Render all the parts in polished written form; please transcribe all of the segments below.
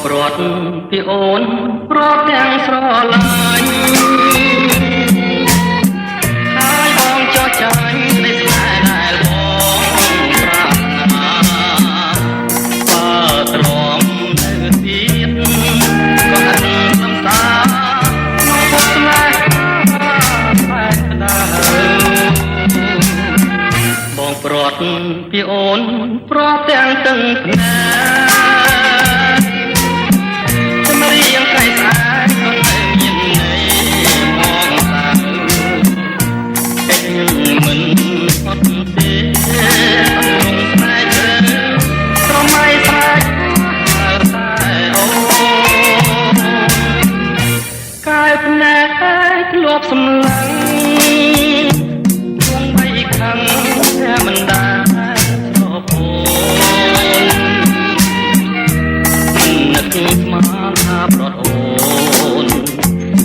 ព្រាត់ពីអូនព្រាត់ទាំងស្រឡាញ់ហើយបងចោះចាញ់នៃស្នេហ៍ដែលបងប្រាថ្នាបើទ្រាំនៅទៀតក៏ហិនលំសាក្នុងពុកស្នេហ៍តែស្ដាបងព្រាត់ពីអូនព្រាត់ទាំងទឹងភ្នែធ្លាប់សម្លឹងគង់បីខឹងតែមិនដែលស្រពោននឹកស្មានថាប្រត់អូន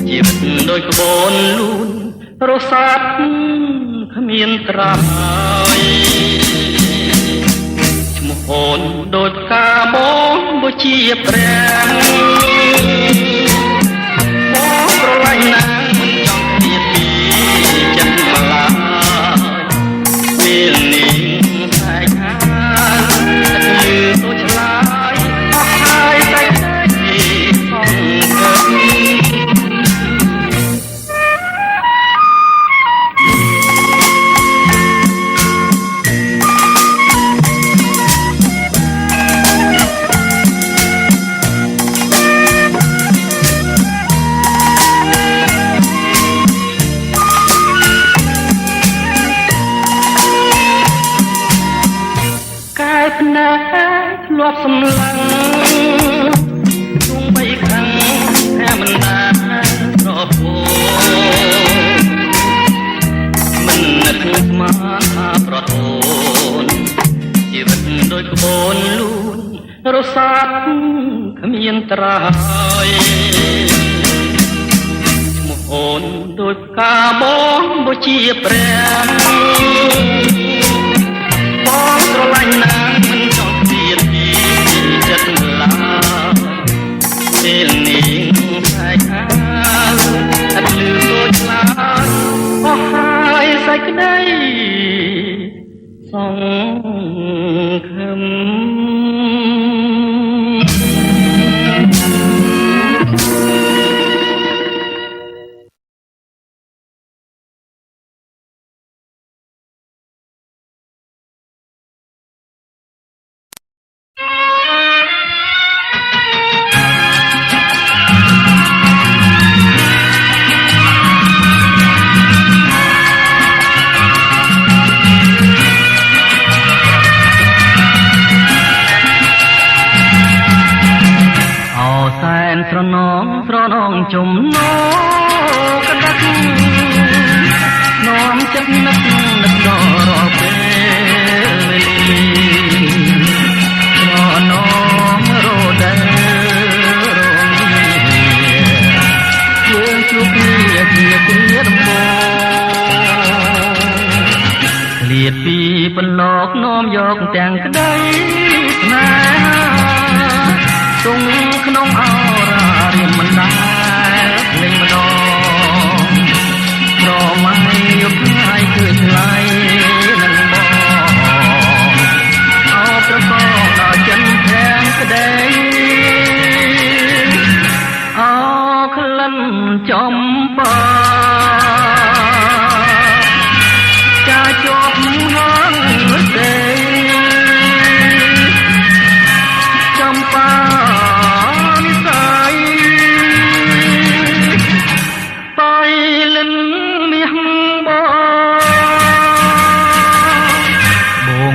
ជីវិតដូចក្បូនលូនរសាត់គ្មានត្រើយឈ្មោះអូនដូចផ្កាបងបូជាព្រះបងប្រឡាញ់ណាស់ពេលនេះស្អែកហាលលឺទៅឆ្លាយអស់ហើយតែសងភ្នែកធ្លាប់សម្លឹងជុំបីខាងតែមិនដែលប្រពោមិននឹកស្មានថាប្រត់អូនជីវិតដូចក្បូនលូនរសាត់គ្មានត្រើយឈ្មោះអូនដូចផ្កាបងបូជាព្រះបងស្រឡាញ់ណាស់មិនចង់ទៀតពីចិត្តឡើយពេលនេះស្អែកហាលអត់លឺដូចខ្លាចអស់ហើយសេចក្តីសង្ឃឹមស្រនងចំណោក្តាក់នោមចិត្តនឹកដល់រាល់ពេលវេលាស្រនងរដែលរលាយើងជួបគ្នាជាដំបូងឃ្លាតពីបន្លកនោមយកទាំងក្តីស្នេហាទងក្នុងអរារៀមមិនដែលលេងម្ដងប្រមាញ់យកថ្ងៃគឺឆ្លៃនឹងបងអោប្រកបដល់ចិនទាំងក្តីអោក្លិនចំបាចាជាប់ហងទេចំបា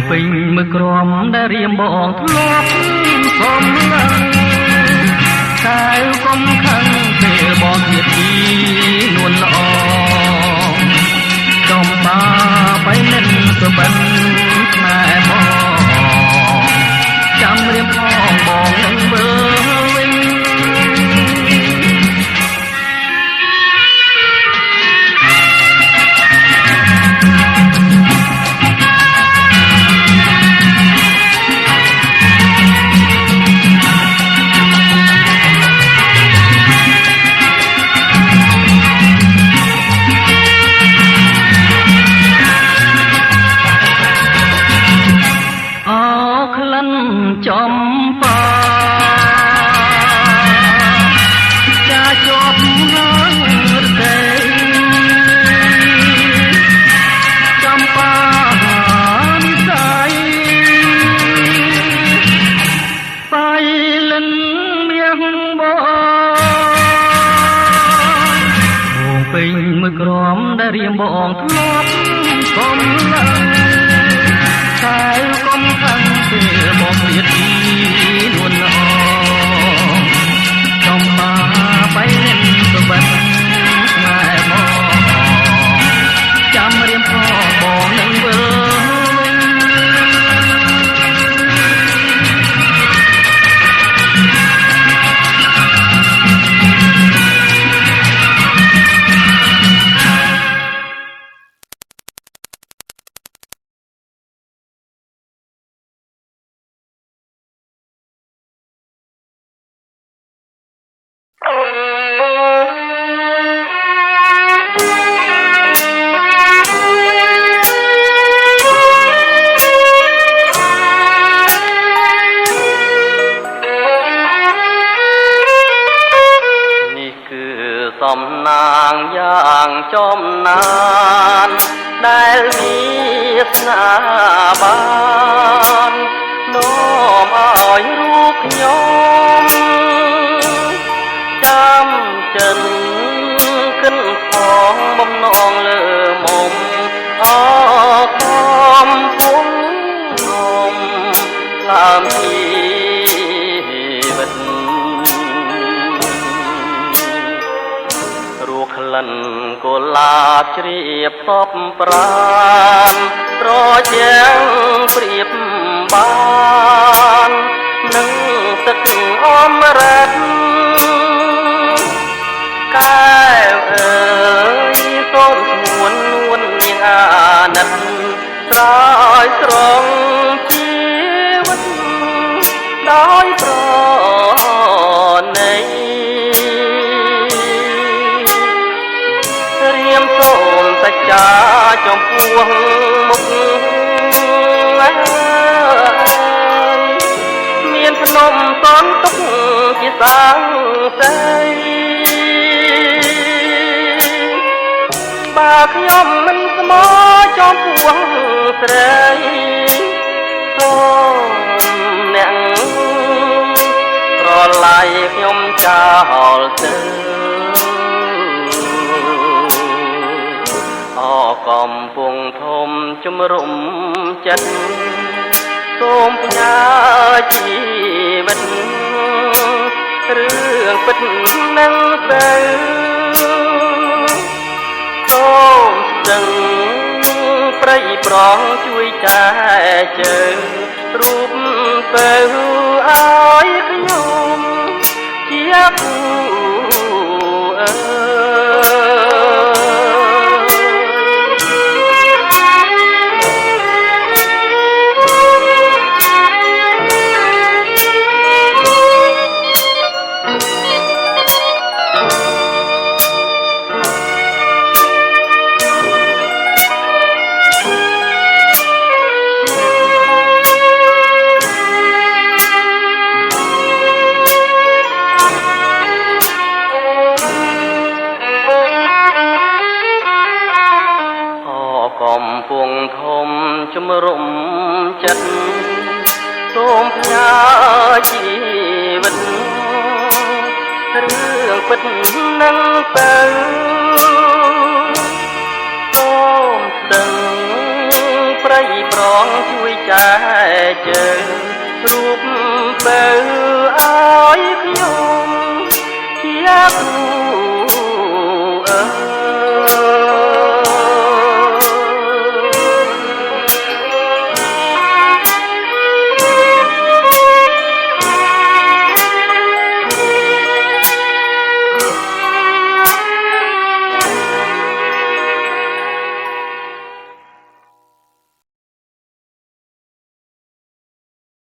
ពេញមើលក្រមដែលរៀមបងធ្លាប់សំឡឹងតែកុំខឹងពេលបងទៀតពី បងពេញមួយក្រមដែលរៀមបងធ្លាប់កុំឡើយតែកុំខាងពេលបងព្រាតទីនួនល្អចំបាបៃលេនសុបិនស្នេហ៍មកចាំរៀមផងបងនឹងវិលសំណាងយ៉ាងចំណានដែលមានស្នាបាននាំឲ្យរូបខ្ញុំចាំចិនគិនផងបំណងលើមុំអកំពុងដើមជីវិតក្លិនកុលាបជ្រាបសពប្រានប្រជាងព្រៀបបាននឹងទឹកអមរិតកែវអើយសូមស្ងួននួននាងអាណិតស្រោយស្រង់ជីវិតដោយប្រណីសូមសច្ចាចំពោះមុខមានភ្នំសនទុកជាសាងសីបើខ្ញុំមិនស្មោចំពោះស្រីសូមអ្នកប្រឡាយខ្ញុំចោលទៅកំពុងធំជំរុំចិត្តសូមផ្ញើជីវិតរឿងពិតនឹងទៅសូមស្ទឹងព្រៃប្រងជួយចែជើងរូបទៅឲ្យខ្ញុំជាគូអើកំពុងធំជំរុំចិត្តសូមផ្ញើជីវិតរឿងពិតនឹងទៅសូមស្ទឹងព្រៃប្រងជួយចែកជើងរូបទៅឲ្យ